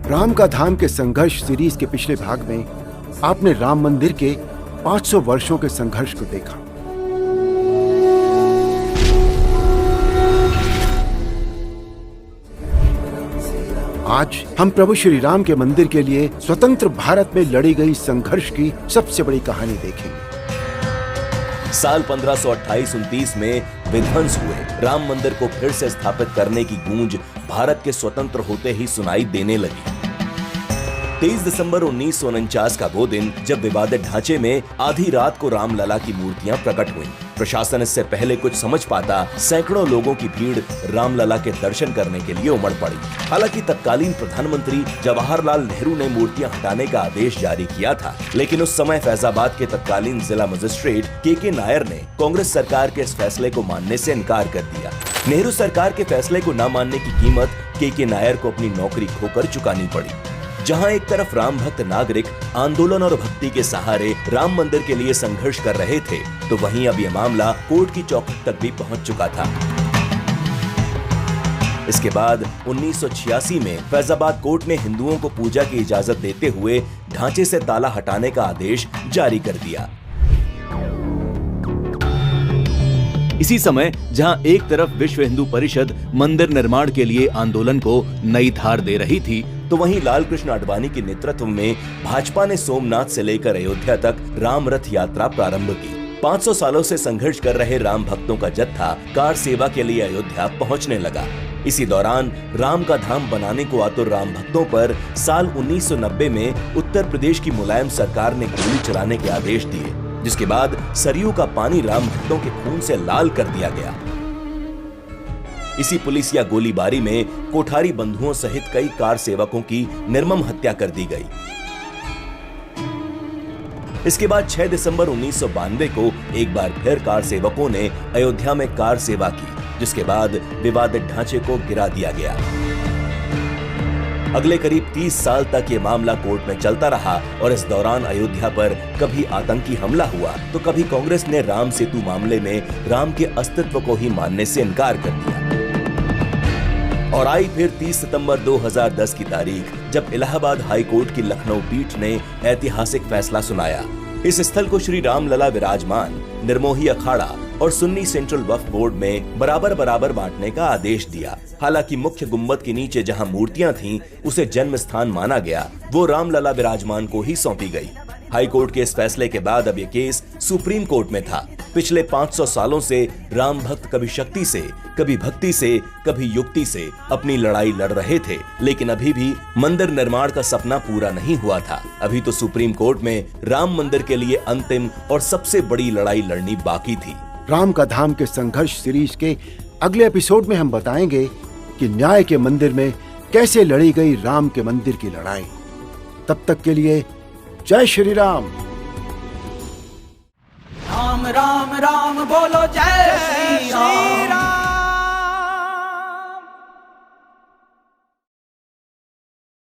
राम का धाम के संघर्ष सीरीज के पिछले भाग में आपने राम मंदिर के 500 वर्षों के संघर्ष को देखा। आज हम प्रभु श्री राम के मंदिर के लिए स्वतंत्र भारत में लड़ी गई संघर्ष की सबसे बड़ी कहानी देखेंगे। साल 1528-29 में विध्वंस हुए राम मंदिर को फिर से स्थापित करने की गूंज भारत के स्वतंत्र होते ही सुनाई देने लगी। 23 दिसंबर 1949 का वो दिन जब विवादित ढांचे में आधी रात को रामलला की मूर्तियां प्रकट हुईं। प्रशासन इससे पहले कुछ समझ पाता सैकड़ों लोगों की भीड़ रामलला के दर्शन करने के लिए उमड़ पड़ी। हालांकि तत्कालीन प्रधानमंत्री जवाहरलाल नेहरू ने मूर्तियां हटाने का आदेश जारी किया था, लेकिन उस समय फैजाबाद के तत्कालीन जिला मजिस्ट्रेट के नायर ने कांग्रेस सरकार के इस फैसले को मानने से इनकार कर दिया। नेहरू सरकार के फैसले को न मानने की कीमत के नायर को अपनी नौकरी खोकर चुकानी पड़ी। जहां एक तरफ राम भक्त नागरिक आंदोलन और भक्ति के सहारे राम मंदिर के लिए संघर्ष कर रहे थे, तो वहीं अब यह मामला कोर्ट की चौखट तक भी पहुंच चुका था। इसके बाद 1986 में फैजाबाद कोर्ट ने हिंदुओं को पूजा की इजाजत देते हुए ढांचे से ताला हटाने का आदेश जारी कर दिया। इसी समय जहां एक तरफ विश्व हिंदू परिषद मंदिर निर्माण के लिए आंदोलन को नई धार दे रही थी, तो वहीं लाल कृष्ण आडवाणी के नेतृत्व में भाजपा ने सोमनाथ से लेकर अयोध्या तक राम रथ यात्रा प्रारंभ की। 500 सालों से संघर्ष कर रहे राम भक्तों का जत्था कार सेवा के लिए अयोध्या पहुंचने लगा। इसी दौरान राम का धाम बनाने को आतुर राम भक्तों पर साल 1990 में उत्तर प्रदेश की मुलायम सरकार ने गोली चलाने के आदेश दिए, जिसके बाद सरयू का पानी राम भक्तों के खून से लाल कर दिया गया। इसी पुलिस या गोलीबारी में कोठारी बंधुओं सहित कई कार सेवकों की निर्मम हत्या कर दी गई। इसके बाद 6 दिसंबर 1992 को एक बार फिर कार सेवकों ने अयोध्या में कार सेवा की, जिसके बाद विवादित ढांचे को गिरा दिया गया। अगले करीब 30 साल तक ये मामला कोर्ट में चलता रहा और इस दौरान अयोध्या पर कभी आतंकी हमला हुआ तो कभी कांग्रेस ने राम सेतु मामले में राम के अस्तित्व को ही मानने से इनकार कर दिया। और आई फिर 30 सितंबर 2010 की तारीख, जब इलाहाबाद हाई कोर्ट की लखनऊ पीठ ने ऐतिहासिक फैसला सुनाया। इस स्थल को श्री रामलला विराजमान निर्मोही अखाड़ा और सुन्नी सेंट्रल वक्फ बोर्ड में बराबर बराबर बांटने का आदेश दिया। हालांकि मुख्य गुम्बद के नीचे जहां मूर्तियां थीं, उसे जन्म स्थान माना गया, वो रामलला विराजमान को ही सौंपी गई। हाई कोर्ट के इस फैसले के बाद अब ये केस सुप्रीम कोर्ट में था। पिछले 500 सालों से राम भक्त कभी शक्ति से, कभी भक्ति से, कभी युक्ति से अपनी लड़ाई लड़ रहे थे, लेकिन अभी भी मंदिर निर्माण का सपना पूरा नहीं हुआ था। अभी तो सुप्रीम कोर्ट में राम मंदिर के लिए अंतिम और सबसे बड़ी लड़ाई लड़नी बाकी थी। राम का धाम के संघर्ष सीरीज के अगले एपिसोड में हम बताएंगे कि न्याय के मंदिर में कैसे लड़ी गई राम के मंदिर की लड़ाई। तब तक के लिए जय श्री राम। राम राम राम बोलो जय